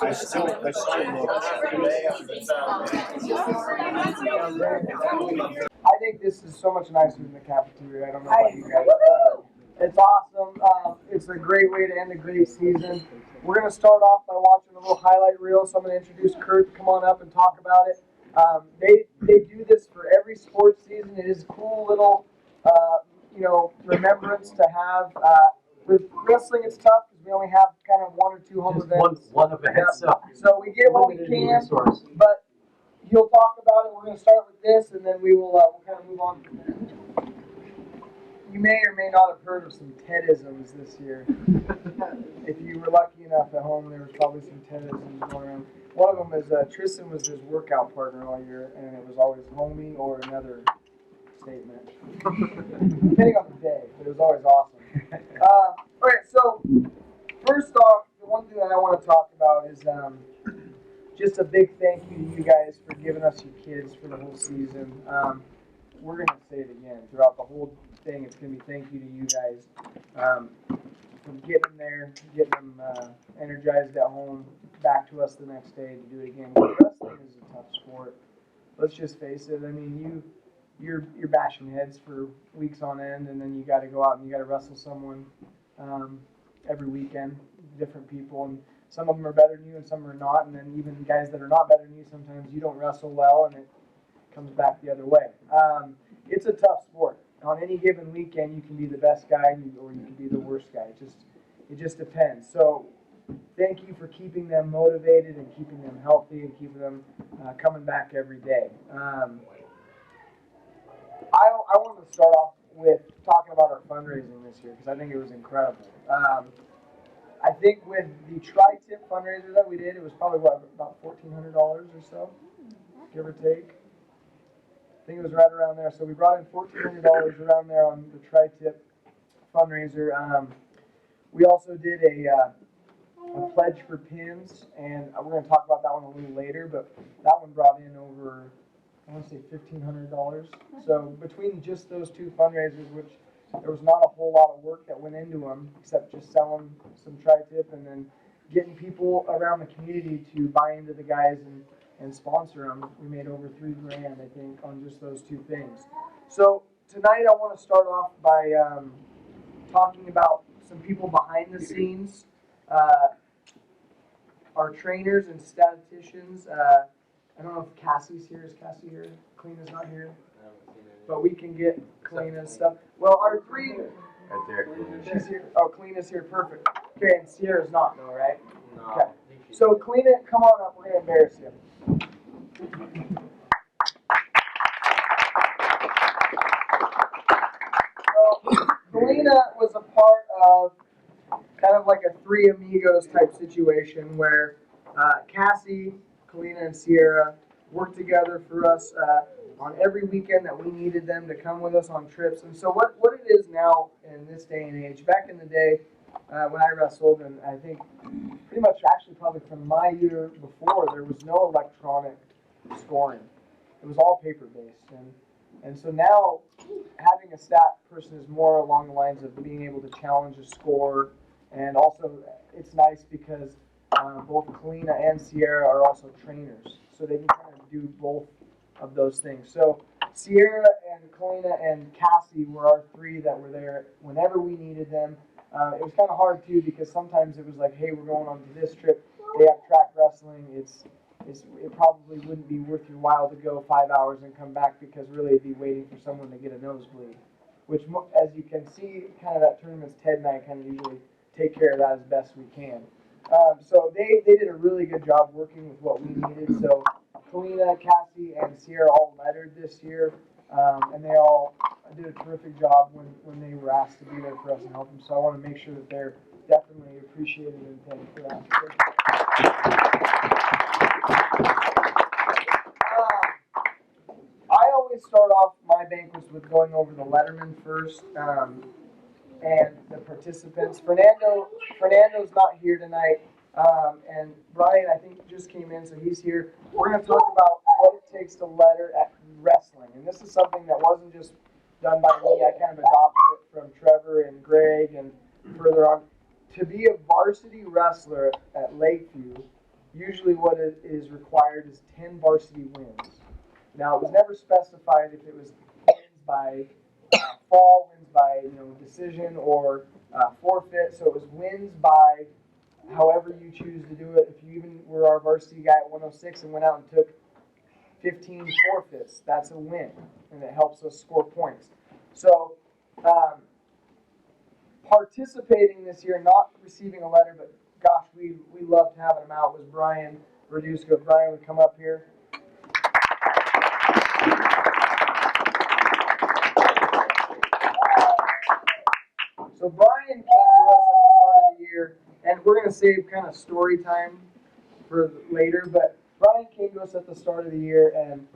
I still look today. I think this is so much nicer than the cafeteria. I don't know about you guys. It's awesome. It's a great way to end a great season. We're going to start off by watching a little highlight reel. So I'm going to introduce Kurt to come on up and talk about it. They do this for every sports season. It is a cool little remembrance to have. With wrestling, it's tough because we only have kind of one or two home events. One event. Yeah. So we get what we can, but he'll talk about it. We're going to start with this, and then we'll kind of move on from there. You may or may not have heard of some TED-isms this year. If you were lucky enough at home, there was probably some TED-isms going around. One of them is Tristan was his workout partner all year, and it was always homie or another statement, depending on the day, but it was always awesome. All right, so first off, the one thing that I want to talk about is just a big thank you to you guys for giving us your kids for the whole season. We're going to say it again. Throughout the whole thing, it's going to be thank you to you guys for getting them there, getting them energized at home, back to us the next day to do it again. Wrestling is a tough sport. Let's just face it. I mean, you're bashing heads for weeks on end, and then you got to go out and you got to wrestle someone every weekend, different people, and some of them are better than you and some are not, and then even guys that are not better than you, sometimes you don't wrestle well and it comes back the other way. It's a tough sport. On any given weekend, you can be the best guy or you can be the worst guy. It just depends. So thank you for keeping them motivated and keeping them healthy and keeping them coming back every day. I want to start off with talking about our fundraising this year because I think it was incredible. I think with the tri-tip fundraiser that we did, it was probably about $1,400 or so, give or take. I think it was right around there. So we brought in $1,400 around there on the tri-tip fundraiser. We also did a pledge for pins, and we're going to talk about that one a little later, but that one brought in over, I want to say $1,500. So between just those two fundraisers, which there was not a whole lot of work that went into them, except just selling some tri-tip and then getting people around the community to buy into the guys and sponsor them. We made over $3,000, I think, on just those two things. So tonight I want to start off by talking about some people behind the scenes, our trainers and statisticians. I don't know if Cassie's here. Is Cassie here? Kalina's not here. But we can get Kalina's stuff. Well, our three... Right there. She's here. Oh, Kalina's here. Perfect. Okay, and Sierra's not, though, right? No. Okay. So, Kalina, come on up. We're going to embarrass you. So, Kalina was a part of kind of like a Three Amigos type situation where Cassie, Kalina, and Sierra worked together for us on every weekend that we needed them to come with us on trips. And so what it is now in this day and age, back in the day when I wrestled, and I think pretty much actually probably from my year before, there was no electronic scoring. It was all paper-based. And so now having a stat person is more along the lines of being able to challenge a score. And also it's nice because both Kalina and Sierra are also trainers. So they can kind of do both of those things. So Sierra and Kalina and Cassie were our three that were there whenever we needed them. It was kind of hard too because sometimes it was like, hey, we're going on to this trip. They have track wrestling. It probably wouldn't be worth your while to go 5 hours and come back because really it'd be waiting for someone to get a nosebleed. Which, as you can see, kind of that tournament's Ted and I kind of usually take care of that as best we can. So they did a really good job working with what we needed. So Kalina, Cassie, and Sierra all lettered this year, and they all did a terrific job when they were asked to be there for us and help them. So I want to make sure that they're definitely appreciated and thanked for that. I always start off my banquets with going over the letterman first. And the participants. Fernando's not here tonight, and Brian, I think, just came in, so he's here. We're going to talk about what it takes to letter at wrestling, and this is something that wasn't just done by me. I kind of adopted it from Trevor and Greg and further on. To be a varsity wrestler at Lakeview, usually what it is required is 10 varsity wins. Now, it was never specified if it was wins by fall, wins by decision, or forfeit. So it was wins by however you choose to do it. If you even were our varsity guy at 106 and went out and took 15 forfeits, that's a win, and it helps us score points. So participating this year, not receiving a letter, but gosh, we loved having him out, was Brian Redusko. If Brian would come up here. So Brian came to us at the start of the year, and we're going to save kind of story time for later, but Brian came to us at the start of the year, and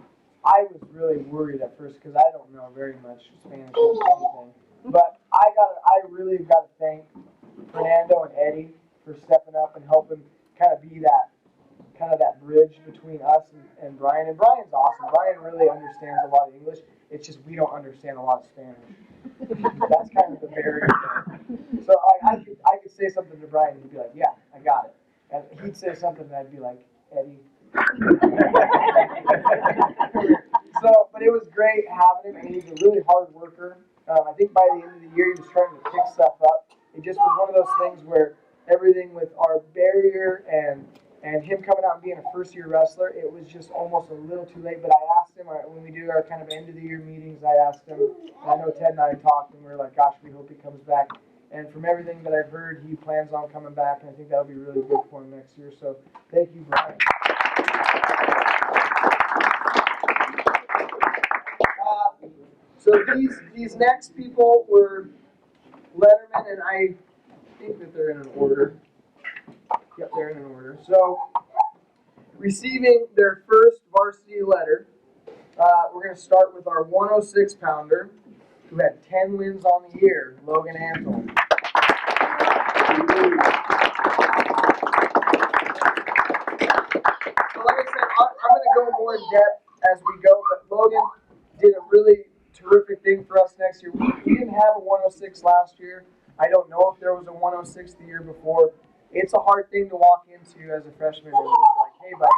I was really worried at first because I don't know very much Spanish or anything. But I really got to thank Fernando and Eddie for stepping up and helping kind of be that bridge between us and Brian. And Brian's awesome. Brian really understands a lot of English. It's just we don't understand a lot of Spanish. That's kind of the barrier there. So I could say something to Brian and he'd be like, yeah, I got it. And he'd say something and I'd be like, Eddie. So, but it was great having him, and he's a really hard worker. I think by the end of the year, he was trying to pick stuff up. It just was one of those things where everything with our barrier and him coming out and being a first-year wrestler, it was just almost a little too late. But I asked him, when we do our kind of end-of-the-year meetings, I asked him, and I know Ted and I talked, and we were like, gosh, we hope he comes back. And from everything that I've heard, he plans on coming back, and I think that'll be really good for him next year. So thank you, Brian. So these next people were lettermen, and I think that they're in an order. Yep, they're in an order. So receiving their first varsity letter, we're going to start with our 106-pounder, who had 10 wins on the year, Logan Antle. So like I said, I'm going to go more in depth as we go, but Logan did a really terrific thing for us next year. We didn't have a 106 last year. I don't know if there was a 106 the year before. It's a hard thing to walk into as a freshman and be like, hey, buddy,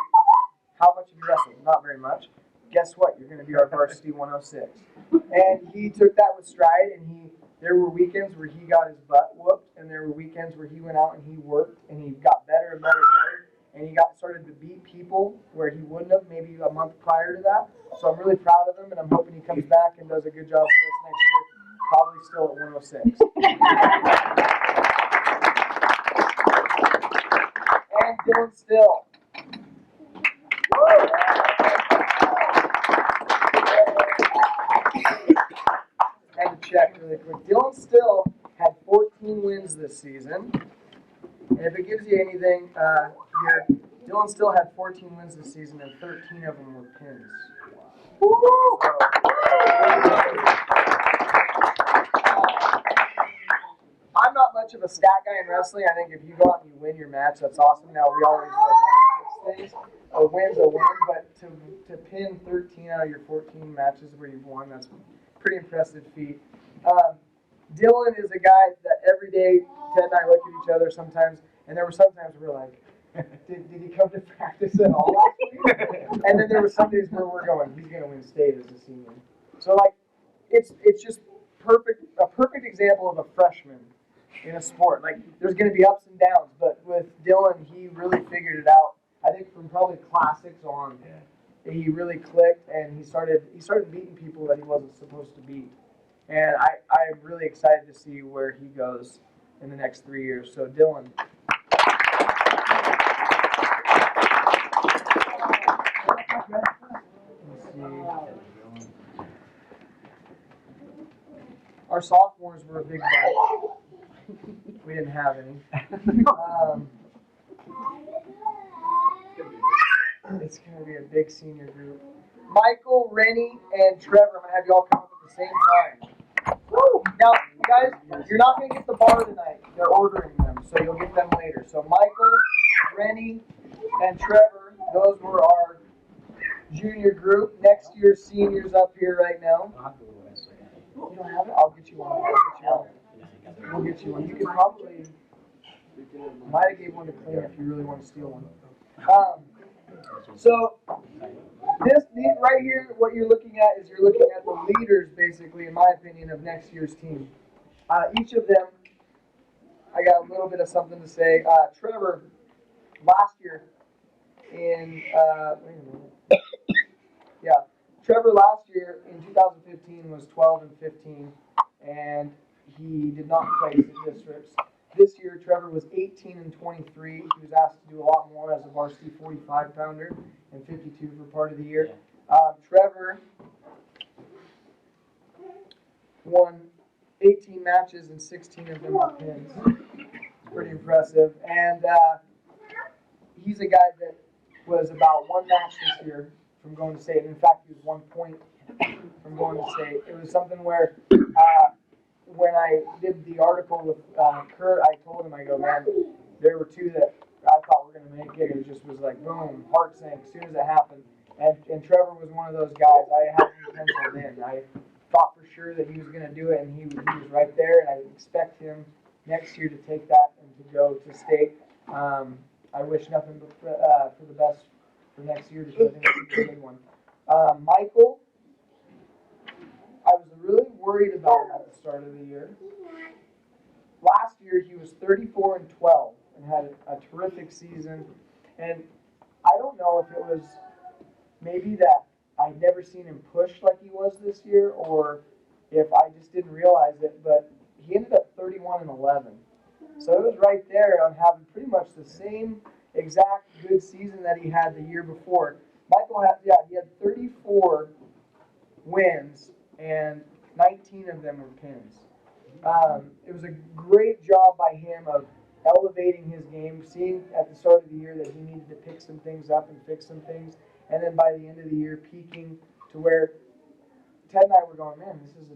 how much have you wrestled? Not very much. Guess what? You're going to be our varsity 106. And he took that with stride, and there were weekends where he got his butt whooped, and there were weekends where he went out and he worked, and he got better and better and better, and he started to beat people where he wouldn't have maybe a month prior to that. So I'm really proud of him, and I'm hoping he comes back and does a good job for us next year, probably still at 106. And Dylan Still. Had to check really quick. Dylan Still had 14 wins this season. And if it gives you anything here, Dylan Still had 14 wins this season, and 13 of them were pins. I'm not much of a stat guy in wrestling. I think if you go out and you win your match, that's awesome. Now, we always like things. A win's a win, but to pin 13 out of your 14 matches where you've won, that's a pretty impressive feat. Dylan is a guy that every day, Ted and I look at each other sometimes, and there were sometimes we're like, did he come to practice at all last week? And then there were some days where we're going, he's going to win state as a senior. So, like, it's just a perfect example of a freshman in a sport. Like, there's going to be ups and downs, but with Dylan, he really figured it out. I think from probably classics on, he really clicked, and he started beating people that he wasn't supposed to beat. And I'm really excited to see where he goes in the next 3 years. So, Dylan. Our sophomores were a big fight. We didn't have any. It's going to be a big senior group. Michael, Rennie, and Trevor, I'm going to have you all come up at the same time. Woo! Now, you guys, you're not going to get the bar tonight. They're ordering them, so you'll get them later. So Michael, Rennie, and Trevor, those were our junior group. Next year's seniors up here right now. You don't have it? I'll get you one. We'll get you one. You could probably might have gave one to Clint if you really want to steal one. So these right here, what you're looking at is you're looking at the leaders, basically, in my opinion, of next year's team. Each of them, I got a little bit of something to say. Trevor, last year in, wait a minute. Yeah, Trevor last year in 2015 was 12-15, and he did not place in districts. This year, Trevor was 18-23. He was asked to do a lot more as a varsity 45-pounder and 52 for part of the year. Trevor won 18 matches and 16 of them were pins. It's pretty impressive. And he's a guy that was about one match this year from going to state. And in fact, he was 1 point from going to state. It was something where when I did the article with Kurt, I told him, I go, man, there were two that I thought were going to make it. It just was like, boom, heart sank as soon as it happened. And Trevor was one of those guys. I had him penciled in. I thought for sure that he was going to do it, and he was right there. And I expect him next year to take that and to go to state. I wish nothing but for the best for next year because I think it's a big one. Michael, I was really worried about him at the start of the year. Last year he was 34-12 and had a terrific season. And I don't know if it was maybe that I'd never seen him push like he was this year, or if I just didn't realize it, but he ended up 31-11. So it was right there on having pretty much the same exact good season that he had the year before. Michael had, he had 34 wins, and 19 of them were pins. It was a great job by him of elevating his game, seeing at the start of the year that he needed to pick some things up and fix some things, and then by the end of the year peaking to where Ted and I were going, man, this is a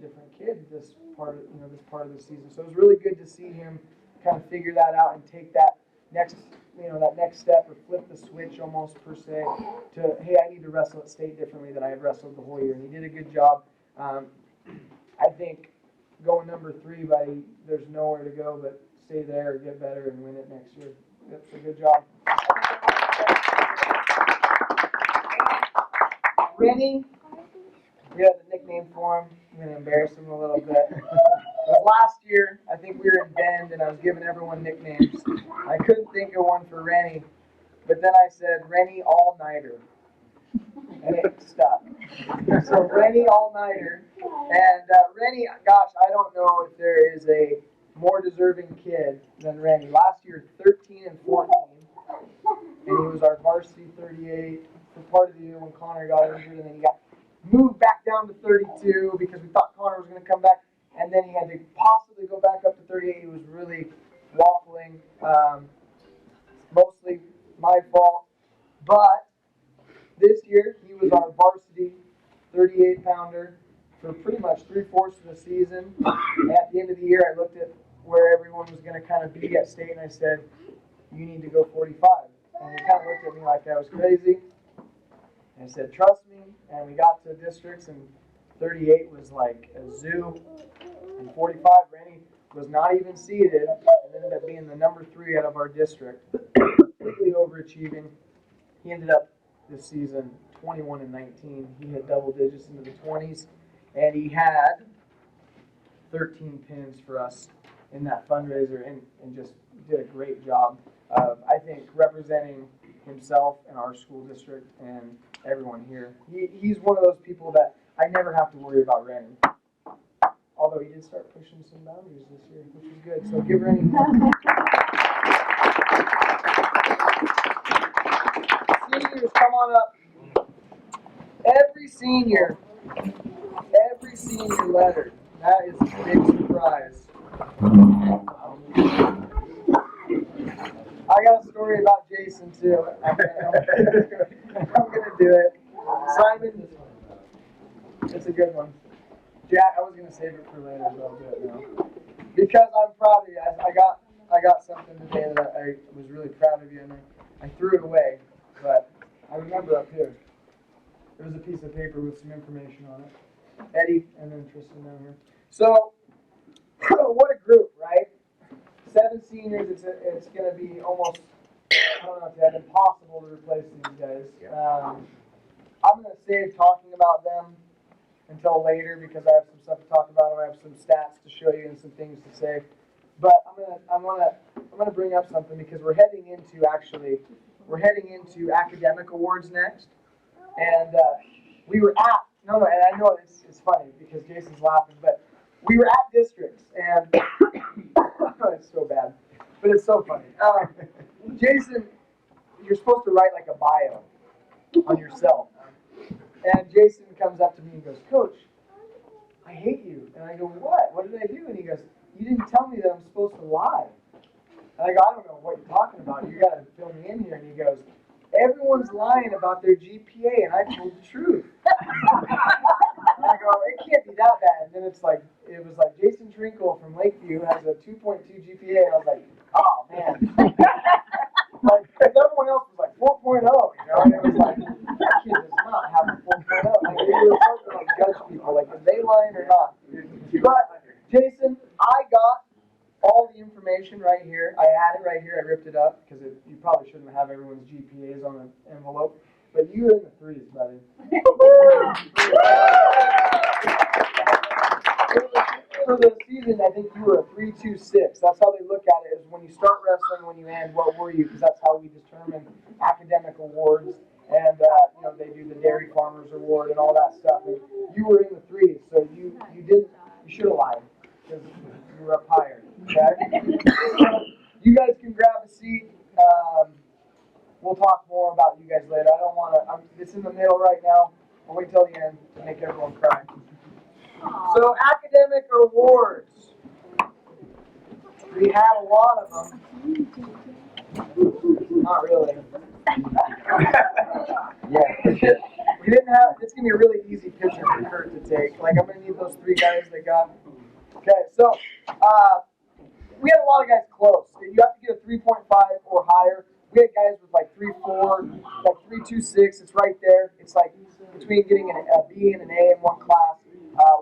different kid this part of the season. So it was really good to see him kind of figure that out and take that next step or flip the switch almost per se to, hey, I need to wrestle at state differently than I had wrestled the whole year. And he did a good job. I think going number 3, there's nowhere to go but stay there, get better, and win it next year. That's a good job. Rennie, we had a nickname for him. I'm going to embarrass him a little bit. It was last year. I think we were in Bend, and I was giving everyone nicknames. I couldn't think of one for Rennie, but then I said Rennie All-Nighter, and it stuck. So Rennie All-Nighter, and Rennie, gosh, I don't know if there is a more deserving kid than Rennie. Last year, 13-14, and he was our varsity 38 for part of the year when Connor got injured, and then he got moved back down to 32 because we thought Connor was going to come back, and then he had to possibly go back up to 38. He was really waffling, mostly my fault. But this year, he was our varsity 38-pounder for pretty much 3/4 of the season. And at the end of the year, I looked at where everyone was going to kind of be at state, and I said, you need to go 45. And he kind of looked at me like I was crazy. And I said, trust me. And we got to districts, and 38 was like a zoo. And 45, Randy was not even seeded, and ended up being the number 3 out of our district. Completely overachieving. He ended up this season 21-19. He hit double digits into the 20s, and he had 13 pins for us in that fundraiser, and just did a great job of, I think, representing himself and our school district and everyone here. He's one of those people that I never have to worry about Randy. Although he did start pushing some boundaries this year, which is good. So give Randy Seniors, come on up. Every senior letter. That is a big surprise. I got a story about Jason too. I'm gonna do it. Simon, it's a good one. Jack, I was gonna save it for later, but I'll do it now. Because I'm proud of you guys. I got something today that I was really proud of you, and I threw it away. But I remember up here. There was a piece of paper with some information on it. Eddie, and then Tristan down here. So, what a group, right? 7 seniors. It's going to be almost don't know if that's impossible to replace these guys. I'm going to save talking about them until later because I have some stuff to talk about. I have some stats to show you and some things to say. But I'm gonna bring up something because we're heading into academic awards next, and we were at and I know it's funny because Jason's laughing, but we were at districts and it's so bad, but it's so funny. Jason, you're supposed to write like a bio on yourself, and Jason comes up to me and goes, "Coach, I hate you." And I go, "What? What did I do?" And he goes, "You didn't tell me that I'm supposed to lie." And I go, "I don't know what you're talking about. You got to fill me in here." And he goes, "Everyone's lying about their GPA, and I told the truth." And I go, "It can't be that bad." And then it was like Jason Trinkle from Lakeview has a 2.2 GPA. And I was like, "Oh man!" Like everyone else was like 4.0, and it was like that kid does not have a 4.0. Like they were supposed to like judge people, like if they lying or not. But Jason, I got all the information right here. I had it right here. I ripped it up because you probably shouldn't have everyone's GPAs on an envelope. But you're in the threes, buddy. For the season, I think you were a 3.26. That's how they look at it. Is when you start wrestling, when you end, what were you? Because that's how we determine academic awards. And they do the Dairy Farmers Award and all that stuff. And you were in the threes, so you should have lied because you were up higher. Okay? You guys can grab a seat. We'll talk more about you guys later. I don't want to. It's in the middle right now. I'll wait till the end to make everyone cry. So academic awards. We had a lot of them. Not really. Yeah. We didn't have. It's gonna be a really easy picture for Kurt to take. Like I'm gonna need those three guys that got. Okay, so we had a lot of guys close. You have to get a 3.5 or higher. We had guys with like 3.4, like 3.26. It's right there. It's like between getting a B and an A in one class.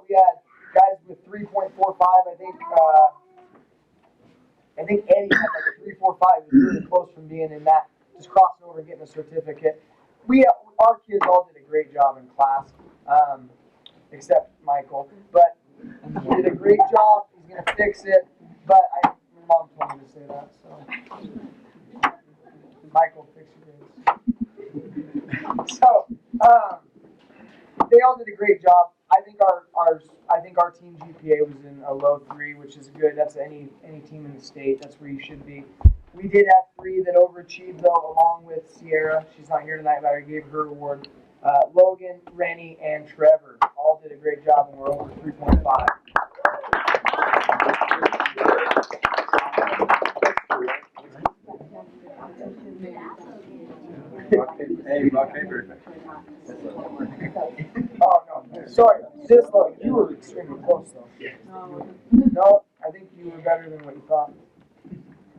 We had guys with 3.45. I think Eddie had like a 3.45. He was really close from being in that, just crossing over and getting a certificate. Our kids all did a great job in class, except Michael. But he did a great job. He's gonna fix it. But my mom told me to say that, so Michael, fix your grades. So they all did a great job. I think our team GPA was in a low 3, which is good. That's any team in the state. That's where you should be. We did have 3 that overachieved though, along with Sierra. She's not here tonight, but I gave her award. Logan, Rennie, and Trevor all did a great job, and we're over 3.5. Hey, rock, paper. Oh, no. Sorry. You were extremely close, though. No, I think you were better than what you thought.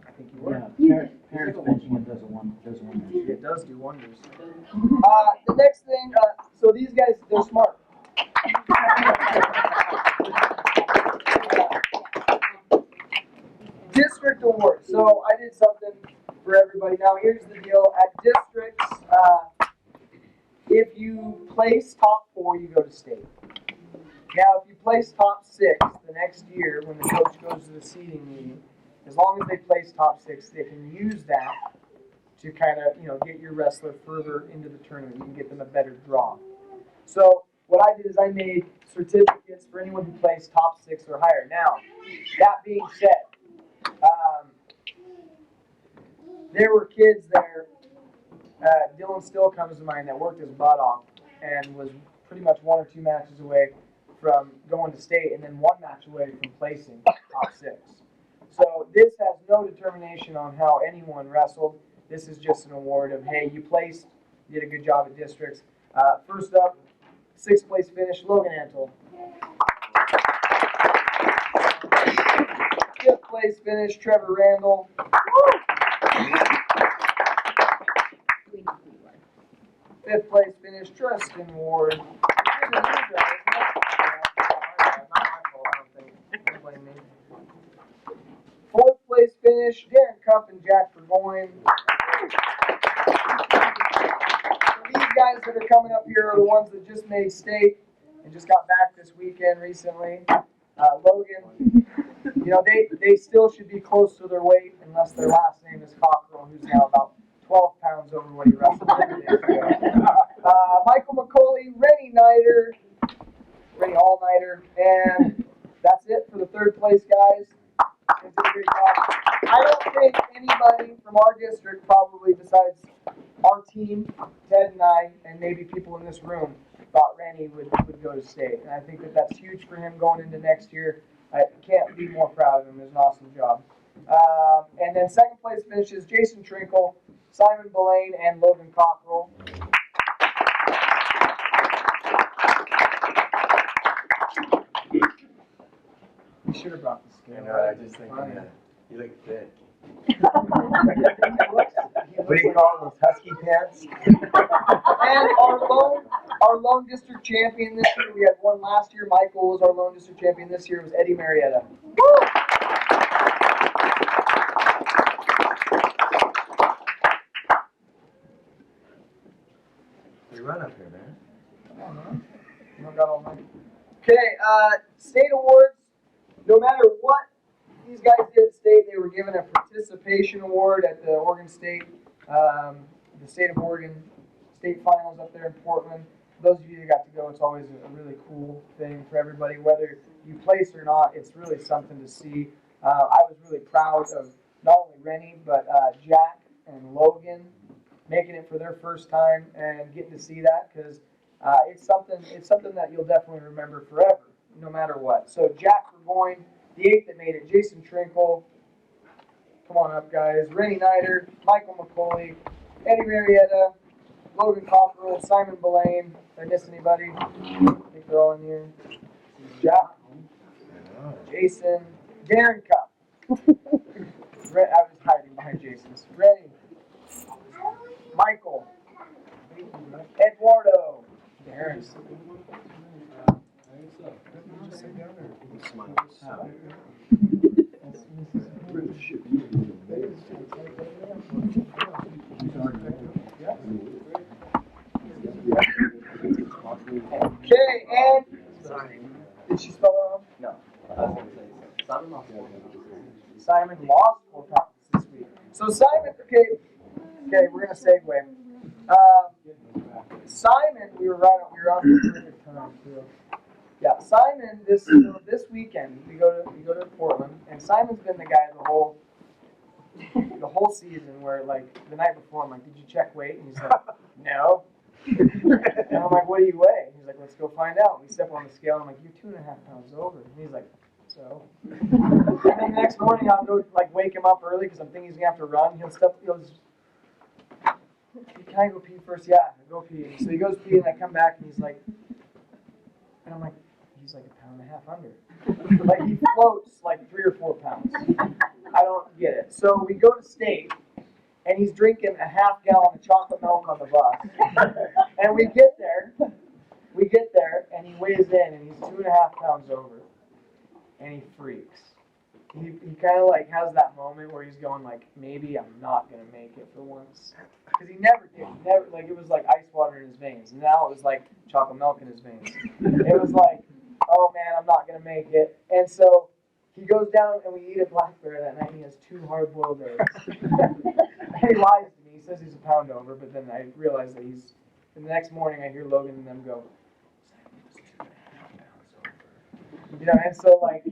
I think you were. Yeah, parents benching it does wonders. It does do wonders. The next thing, so these guys, they're smart. District awards. So I did something for everybody. Now here's the deal. At districts, if you place top 4, you go to state. Now if you place top 6 the next year when the coach goes to the seeding meeting, as long as they place top 6, they can use that to kind of, get your wrestler further into the tournament. You can get them a better draw. So what I did is I made certificates for anyone who placed top 6 or higher. Now, that being said, there were kids there. Dylan Still comes to mind that worked his butt off and was pretty much 1 or 2 matches away from going to state and then 1 match away from placing top 6. So this has no determination on how anyone wrestled. This is just an award of, hey, you placed, you did a good job at districts. First up, 6th place finish, Logan Antle. 5th place finish, Trevor Randall. 5th place finish, Tristan Ward. Not my fault, I don't think. Don't blame me. 4th place finish, Darren Cup and Jack Burgoyne. guys that are coming up here are the ones that just made state and just got back this weekend recently. Logan, you know, they still should be close to their weight unless their last name is Cockrell, who's now about 12 pounds over what he wrestled 3 days ago. Michael McCauley, Rennie All-Nighter, and that's it for the third place guys. They did a great job. I don't think anybody from our district, probably besides our team, Ted and I, and maybe people in this room, thought Rennie would go to state. And I think that that's huge for him going into next year. I can't be more proud of him. It was an awesome job. And then second place finishes Jason Trinkle, Simon Belaine, and Logan Cockrell. You should have brought the scale. I just think you look fit. What do you call those husky pants? And our lone district champion this year, we had one last year. Michael was our lone district champion this year. It was Eddie Marietta. You run up here, man. Come on, man. You don't got all night. Okay, state awards. No matter what these guys did at state, they were given a participation award at the Oregon State, the State of Oregon state finals up there in Portland. For those of you that got to go, it's always a really cool thing for everybody. Whether you place or not, it's really something to see. I was really proud of not only Rennie, but Jack and Logan making it for their first time and getting to see that, because it's something that you'll definitely remember forever, no matter what. So Jack Burgoyne, the 8th that made it, Jason Trinkle, come on up guys, Rennie Nider, Michael McCauley, Eddie Marietta, Logan Cockrell, Simon Belaine. Did I miss anybody? I think they're all in here. Jack, Jason, Darren Cup. I was hiding behind Jason's. Rennie, Michael, Eduardo, Darren. Okay, and did she spell it wrong? No. Simon lost 4 pounds this week. So Simon, okay, we're gonna segue. Simon, we were on the perfect time too. Yeah, Simon, this weekend we go to Portland, and Simon's been the guy the whole season where, like, the night before I'm like, did you check weight? And he's like, no. And I'm like, what do you weigh? And he's like, let's go find out. We step on the scale, and I'm like, you're 2.5 pounds over. And he's like, so. And then the next morning I'll go like wake him up early because I'm thinking he's gonna have to run. He goes, can I go pee first? Yeah, go pee. So he goes pee, and I come back, and he's like, and I'm like, he's like 1.5 pounds under. Like, he floats like 3 or 4 pounds. I don't get it. So we go to state, and he's drinking a half gallon of chocolate milk on the bus. And we get there, and he weighs in, and he's 2.5 pounds over. And he freaks. He kind of like has that moment where he's going like, maybe I'm not going to make it for once. Because he never did. Like, it was like ice water in his veins. And now it was like chocolate milk in his veins. It was like, oh man, I'm not going to make it. And so he goes down and we eat at Black Bear that night, and he has 2 hard-boiled eggs. And he lies to me. He says he's a pound over, but then I realize that he's, and the next morning I hear Logan and them go, Simon was 2.5 pounds over. You know, and so like,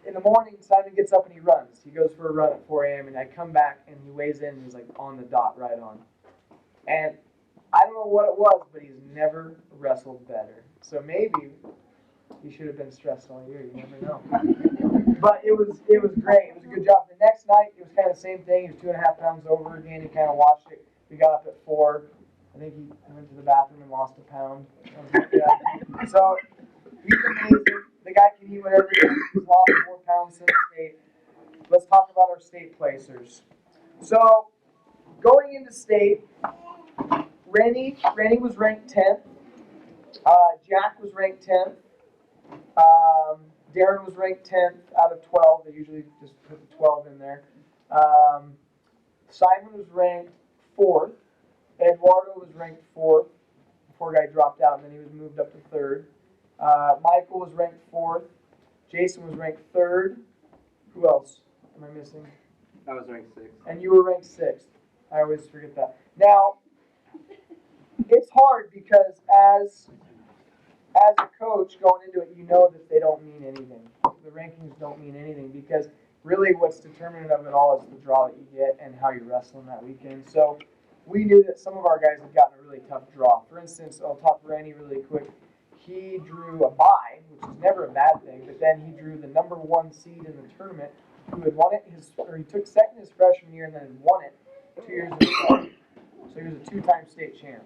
in the morning, Simon gets up and he runs. He goes for a run at 4 a.m. and I come back and he weighs in and he's like on the dot, right on. And I don't know what it was, but he's never wrestled better. So maybe he should have been stressed all year. You never know. But it was great. It was a good job. The next night, it was kind of the same thing. He was 2.5 pounds over again. He kind of watched it. We got up at 4. I think he went to the bathroom and lost a pound. Yeah. So he's amazing. The guy can eat whatever he wants. He's lost 4 pounds since state. Let's talk about our state placers. So, going into state, Rennie was ranked 10th. Jack was ranked 10th. Darren was ranked 10th out of 12. They usually just put the 12 in there. Simon was ranked 4th. Eduardo was ranked 4th. poor guy dropped out, and then he was moved up to third. Michael was ranked fourth. Jason was ranked third. Who else am I missing? I was ranked 6th. And you were ranked sixth. I always forget that. Now, it's hard because as a coach going into it, you know that they don't mean anything. The rankings don't mean anything because really what's determinant of it all is the draw that you get and how you're wrestling that weekend. So we knew that some of our guys had gotten a really tough draw. For instance, I'll talk Randy really quick. He drew a bye, which is never a bad thing, but then he drew the number 1 seed in the tournament who had won it he took second his freshman year and then won it 2 years in a row. So he was a 2-time state champ.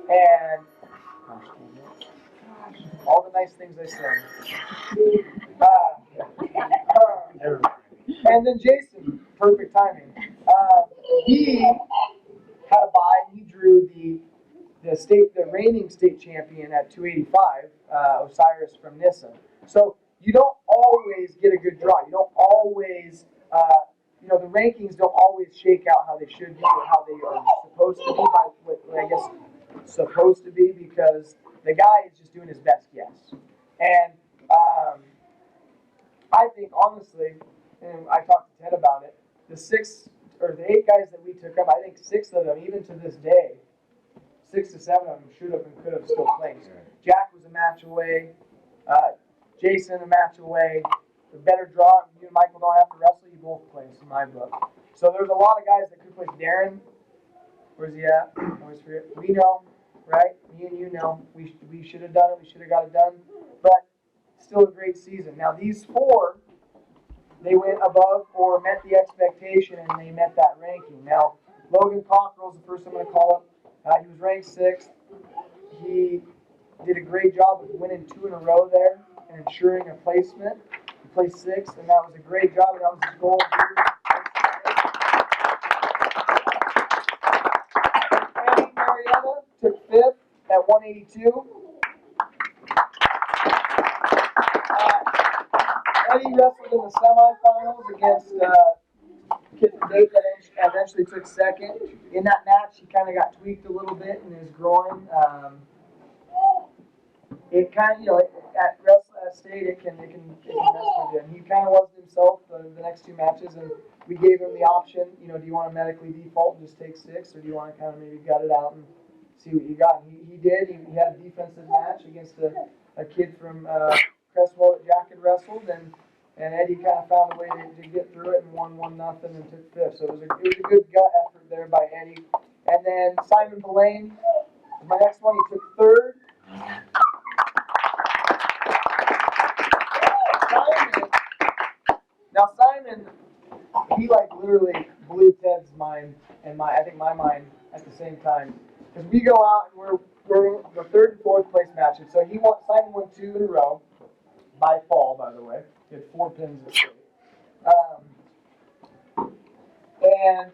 And all the nice things I said. And then Jason, perfect timing. He had a bye. He drew the reigning state champion at 285, Osiris from Nissa. So you don't always get a good draw. You don't always, the rankings don't always shake out how they should be or how they are supposed to be. I guess supposed to be because the guy is just doing his best guess. And I think honestly, and I talked to Ted about it, the 8 guys that we took up, I think 6 of them, even to this day, 6 to 7 of them should have and could have still placed. Jack was a match away. Jason a match away. The better draw, you and Michael don't have to wrestle, you both place in my book. So there's a lot of guys that could place. Darren, where's he at? I always forget. We know, right? Me and you know. We should have done it. We should have got it done. But still a great season. Now these 4, they went above or met the expectation and they met that ranking. Now, Logan Cockrell's the first I'm going to call up. He was ranked 6th. He did a great job of winning 2 in a row there and ensuring a placement. He placed 6th, and that was a great job, and that was his goal. Eddie Marietta took 5th at 182. Eddie wrestled in the semifinals against Kit Date that eventually took 2nd. In that match, he kind of got tweaked a little bit in his groin. It kind of, at state, it can mess with you. And he kind of wasn't himself the next 2 matches, and we gave him the option. Do you want to medically default and just take 6, or do you want to kind of maybe gut it out and see what you got? And he did. He had a defensive match against a kid from Crestwell that Jack had wrestled, and Eddie kind of found a way to get through it and won 1-0 and took 5th. So it was a good gut effort there by Eddie. And then Simon Belaine, my next one, he took 3rd. Simon, he literally blew Ted's mind and I think my mind at the same time. Because we go out and we're the 3rd and 4th place matches. So Simon won 2 in a row by fall, by the way. He had 4 pins at state. And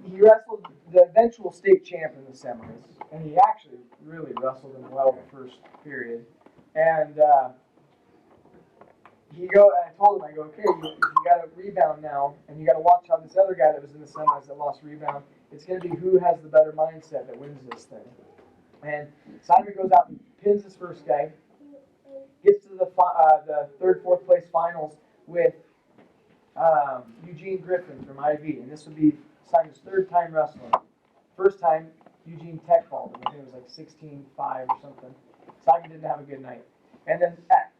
he wrestled the eventual state champ in the semis. And he actually really wrestled him well the first period. And I told him, okay, you got to rebound now, and you got to watch how this other guy that was in the semis that lost rebound, it's going to be who has the better mindset that wins this thing. And Simon goes out and pins his first guy, gets to the 3rd, 4th place finals with Eugene Griffin from IV, and this would be Simon's 3rd time wrestling. First time, Eugene tech balled him. I think it was 16-5 or something. Simon didn't have a good night. And then at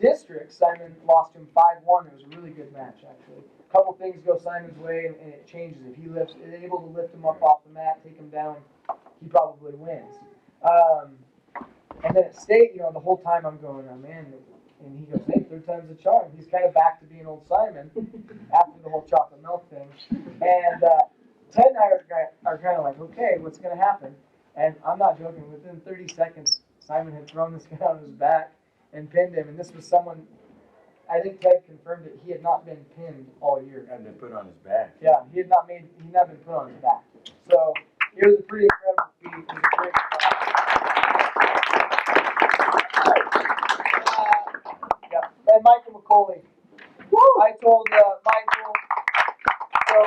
district, Simon lost him 5-1. It was a really good match, actually. A couple things go Simon's way, and it changes. If he is able to lift him up off the mat, take him down, he probably wins. And then at state, the whole time I'm going, oh man, and he goes, hey, 3rd time's a charm. He's kind of back to being old Simon after the whole chocolate milk thing. And Ted and I are kind of like, okay, what's going to happen? And I'm not joking. Within 30 seconds, Simon had thrown this guy on his back and pinned him. And this was someone, I think Ted confirmed it, he had not been pinned all year. Had been put on his back. Yeah, he had not been put on his back. So it was a pretty incredible feat. It was a great and Michael McCauley. I told Michael, so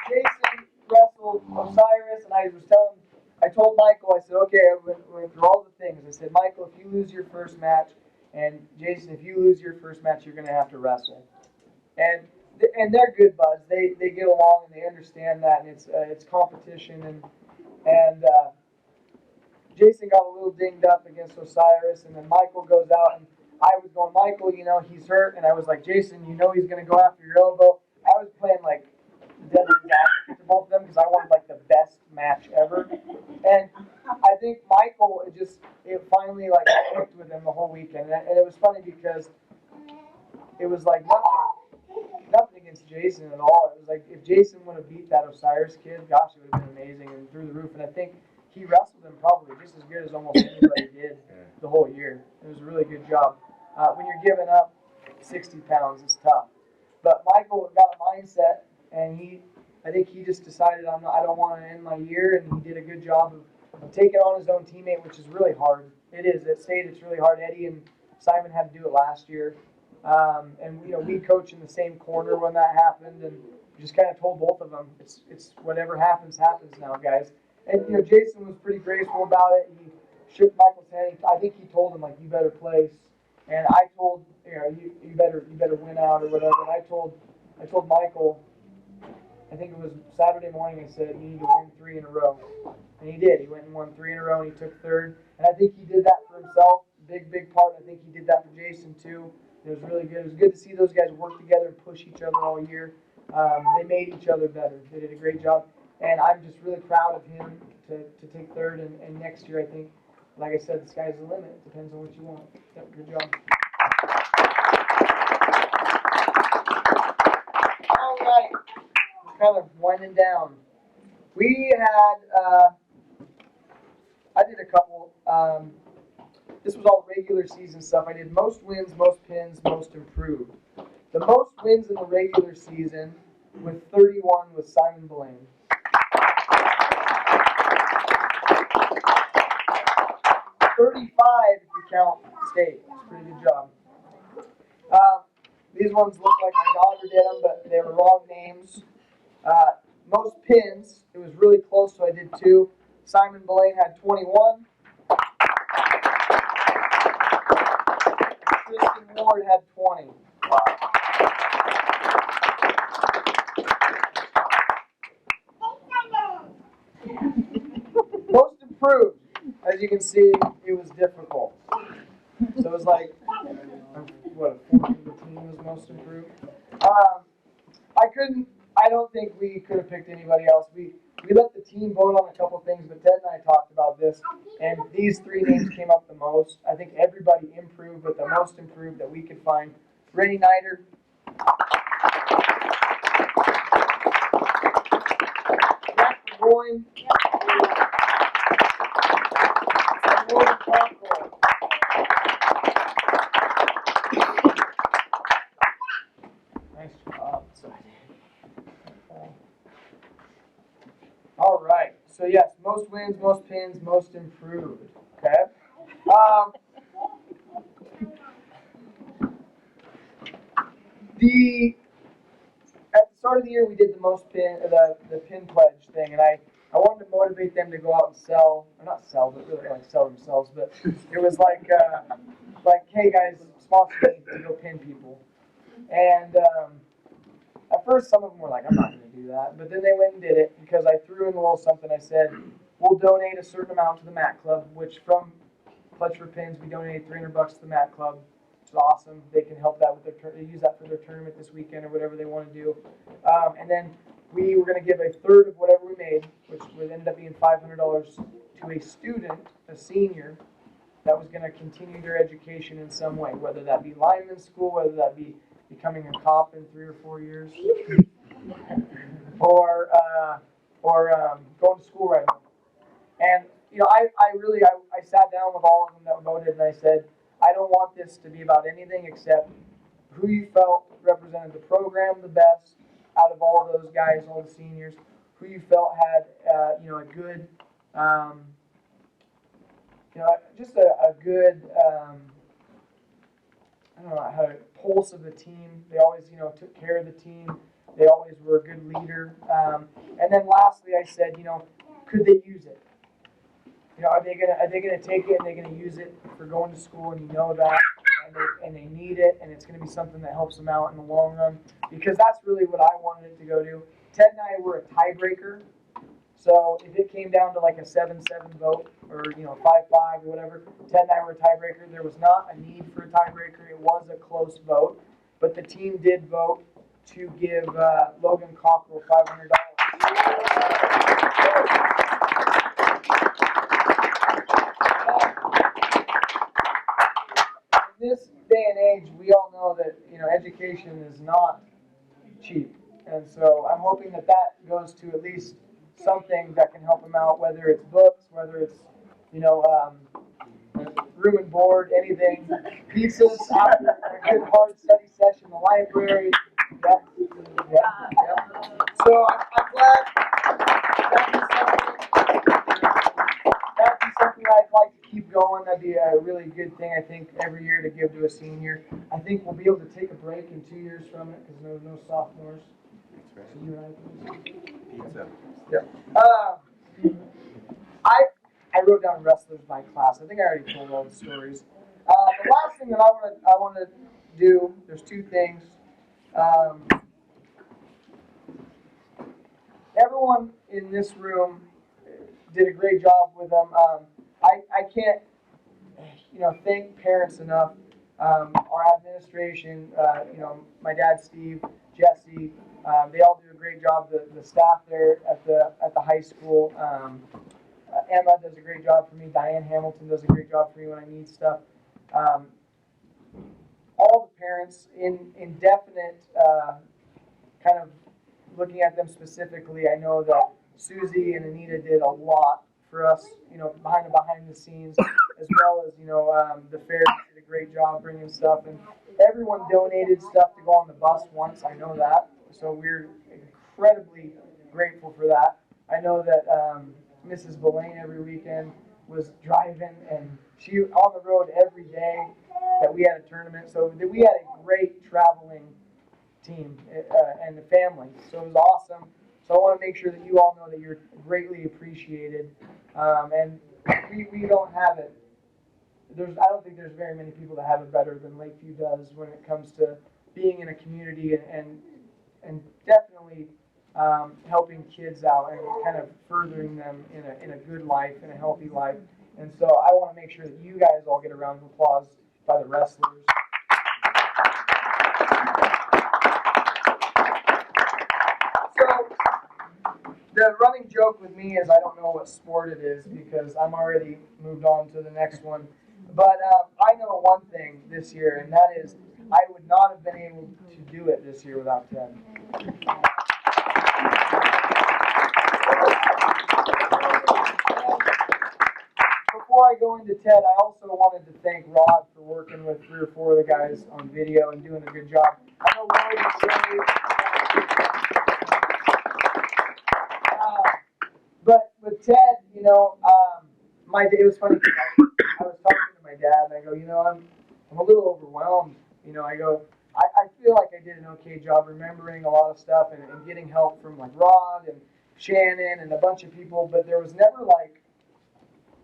Jason wrestled Osiris, and I was telling I told Michael, I said, okay, I went through all the things. I said, Michael, if you lose your first match, and Jason, if you lose your first match, you're going to have to wrestle. And they're good buds. They get along and they understand that, and it's competition. And Jason got a little dinged up against Osiris, and then Michael goes out, and I was going, Michael, he's hurt, and I was like, Jason, he's going to go after your elbow. I was playing like devil's advocate to both of them because I wanted like the best match ever. And I think Michael, it finally like clicked with him the whole weekend, and it was funny because it was like nothing against Jason at all. It was like if Jason would have beat that Osiris kid, gosh, it would have been amazing and through the roof. And I think he wrestled him probably just as good as almost anybody did the whole year. It was a really good job. When you're giving up 60 pounds, it's tough. But Michael got a mindset, and I think he just decided I don't want to end my year, and he did a good job of taking on his own teammate, which is really hard. It is. At state, it's really hard. Eddie and Simon had to do it last year. And we coach in the same corner when that happened, and just kind of told both of them, it's whatever happens now, guys. And Jason was pretty graceful about it. He shook Michael's hand. I think he told him like, you better place, and I told you better win out or whatever. And I told Michael, I think it was Saturday morning, I said you need to win 3 in a row, and he did. He went and won 3 in a row, and he took third. And I think he did that for himself, big part. I think he did that for Jason too. It was really good. It was good to see those guys work together and push each other all year. They made each other better. They did a great job. And I'm just really proud of him to take third. And next year, I think, like I said, the sky's the limit. It depends on what you want. Yep, good job. All right. We're kind of winding down. We had, I did a couple. This was all regular season stuff. I did most wins, most pins, most improved. The most wins in the regular season with 31 was Simon Blaine. 35 if you count state. It's a pretty good job. These ones look like my daughter did them, but they were wrong names. Most pins, it was really close, so I did 2. Simon Blaine had 21. Kristen Ward had 20. Most improved, as you can see, it was difficult. So it was like, what, a 14 team was most improved. I don't think we could have picked anybody else. We let the team vote on a couple things, but Ted and I talked about this, and these 3 names came up the most. I think everybody improved, but the most improved that we could find. Rennie Nider. Jack Boyne. And William Concord. Nice job. All right. So yes, most wins, most pins, most improved. Okay. At the start of the year, we did the pin pledge thing, and I wanted to motivate them to go out and sell, or not sell, but really like sell themselves. But it was like, hey guys, sponsor me to go pin people. And at first, some of them were like, I'm not going to do that. But then they went and did it because I threw in a little something. I said, we'll donate a certain amount to the Mat Club, which from Pledge for Pins, we donated $300 to the Mat Club. It's awesome. They can help that with they use that for their tournament this weekend or whatever they want to do. And then we were going to give a third of whatever we made, which would end up being $500 to a student, a senior, that was going to continue their education in some way, whether that be lineman school, whether that be becoming a cop in 3 or 4 years, or going to school right now. And I sat down with all of them that voted, and I said, I don't want this to be about anything except who you felt represented the program the best out of all those guys, all the seniors, who you felt had a good, just a good, I don't know how to pulse of the team. They always took care of the team. They always were a good leader. And then lastly, I said, could they use it? are they gonna take it and they're gonna use it for going to school, and you know that, and they need it, and it's gonna be something that helps them out in the long run, because that's really what I wanted it to go to. Ted and I were a tiebreaker, so if it came down to like a 7-7 vote, or 5-5 or whatever, Ted and I were a tiebreaker. There was not a need for a tiebreaker. It was a close vote, but the team did vote to give Logan Cockrell $500. In this day and age, we all know that education is not cheap, and so I'm hoping that goes to at least something that can help them out, whether it's books, whether it's room and board, anything, pizzas after a good hard study session in the library. Yep. So I'm glad that'd be something I'd like to keep going. That'd be a really good thing, I think, every year to give to a senior. I think we'll be able to take a break in 2 years from it because there's no sophomores. So you and I can Pizza. Yep. I wrote down wrestlers by class. I think I already told all the stories. The last thing that I want to do, there's two things. Everyone in this room did a great job with them. I can't thank parents enough. Our administration, my dad Steve, Jesse, they all do a great job. The staff there at the high school. Emma does a great job for me. Diane Hamilton does a great job for me when I need stuff. All the parents, in definite kind of looking at them specifically, I know that Susie and Anita did a lot for us, behind the scenes, as well as the fairs did a great job bringing stuff, and everyone donated stuff to go on the bus once. I know that, so we're incredibly grateful for that. I know that Mrs. Belaine every weekend was driving, and she on the road every day that we had a tournament. So we had a great traveling team and the family. So it was awesome. So I want to make sure that you all know that you're greatly appreciated. And we don't have it. I don't think there's very many people that have it better than Lakeview does when it comes to being in a community and definitely helping kids out and kind of furthering them in a good life, in a healthy life. And so I want to make sure that you guys all get a round of applause by the wrestlers. So the running joke with me is I don't know what sport it is because I'm already moved on to the next one. But I know one thing this year, and that is I would not have been able to do it this year without Ted. Before I go into Ted, I also wanted to thank Rod for working with 3 or 4 of the guys on video and doing a good job. I know Rod is really, but with Ted, it was funny. I was talking to my dad, and I go, I'm a little overwhelmed. I feel like I did an okay job remembering a lot of stuff and getting help from like Rod and Shannon and a bunch of people, but there was never like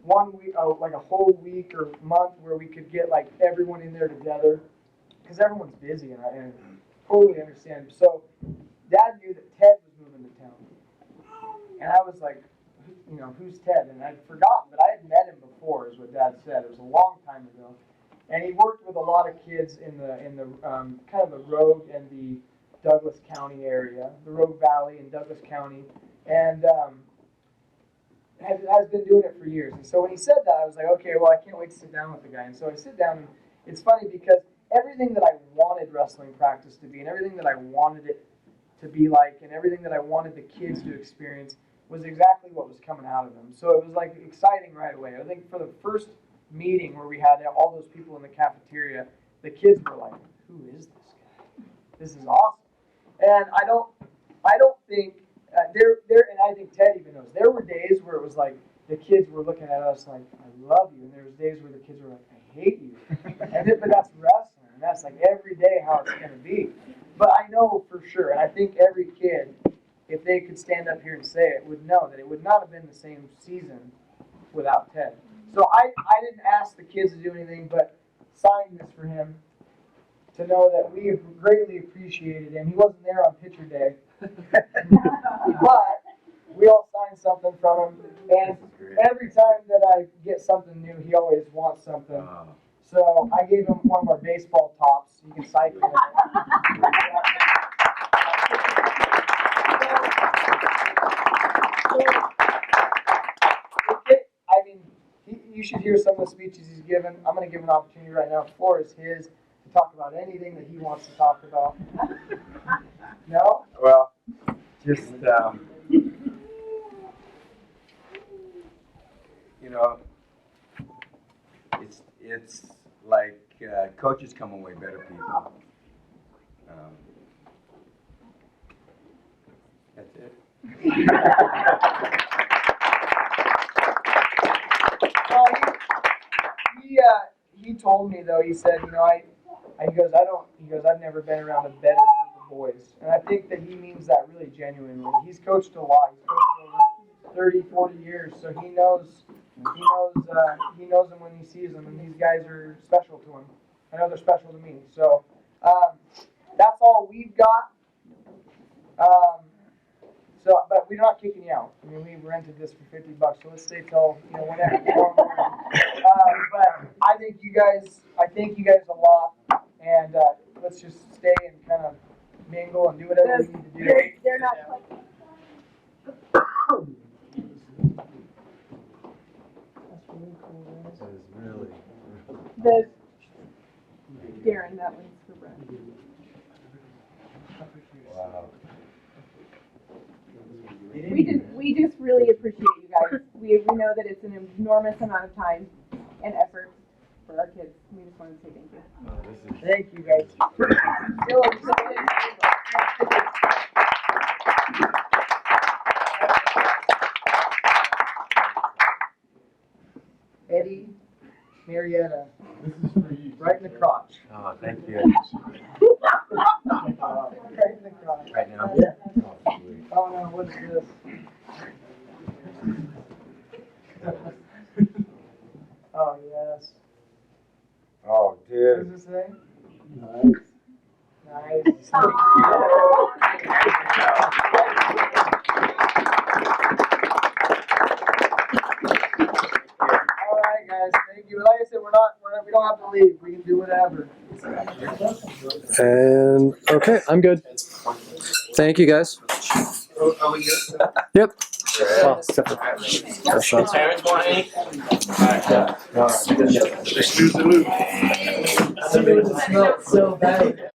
1 week, like a whole week or month where we could get like everyone in there together because everyone's busy, and I totally understand. So Dad knew that Ted was moving to town, and I was like, who's Ted? And I'd forgotten, but I had met him before, is what Dad said. It was a long time ago. And he worked with a lot of kids in the kind of the Rogue and the Douglas County area, the Rogue Valley and Douglas County, and has been doing it for years. And so when he said that, I was like, okay, well, I can't wait to sit down with the guy. And so I sit down, and it's funny because everything that I wanted wrestling practice to be, and everything that I wanted it to be like, and everything that I wanted the kids to experience was exactly what was coming out of them. So it was like exciting right away. I think for the first meeting where we had all those people in the cafeteria, the kids were like, who is this guy? This is awesome. And I don't think and I think Ted even knows, there were days where it was like the kids were looking at us like, I love you, and there was days where the kids were like, I hate you. But that's wrestling, and that's like every day how it's going to be. But I know for sure, and I think every kid, if they could stand up here and say it, would know that it would not have been the same season without Ted. So I didn't ask the kids to do anything but sign this for him to know that we greatly appreciated him. He wasn't there on picture day, but we all signed something from him. And every time that I get something new, he always wants something. So I gave him one of our baseball tops. You can cycle in it. I mean, you should hear some of the speeches he's given. I'm going to give an opportunity right now. The floor is his to talk about anything that he wants to talk about. No? Well, just, you know, it's like coaches come away better people. That's it. Well, he told me though. He said, you know, he goes, I've never been around a better group of boys, and I think that he means that really genuinely. He's coached a lot. He's coached over 30, 40 years, so he knows them when he sees them, and these guys are special to him. I know they're special to me. So that's all we've got. But we're not kicking you out. I mean, we rented this for $50, so let's stay till whenever. But I thank you guys a lot, and let's just stay and kind of mingle and do whatever we need to do. They're not. That's really cool, guys. That is really. Darren, that one's for Brett. Wow. We just really appreciate you guys. We know that it's an enormous amount of time and effort for our kids. We just want to say thank you. Oh, this is. Thank you, guys. Eddie, Marietta, This is for you. right in the crotch. Oh, thank you. Right in the crotch. Right now? Yeah. Oh, sweet. Oh no, what is this? Oh yes. Oh, What dude. does this say? Nice. Nice. All right, guys. Thank you. Like I said, we don't have to leave. We can do whatever. And okay, I'm good. Thank you guys. Are we good? Yep. Alright. Oh, except for Sean. Parents want any? Just choose the move. It smells so bad.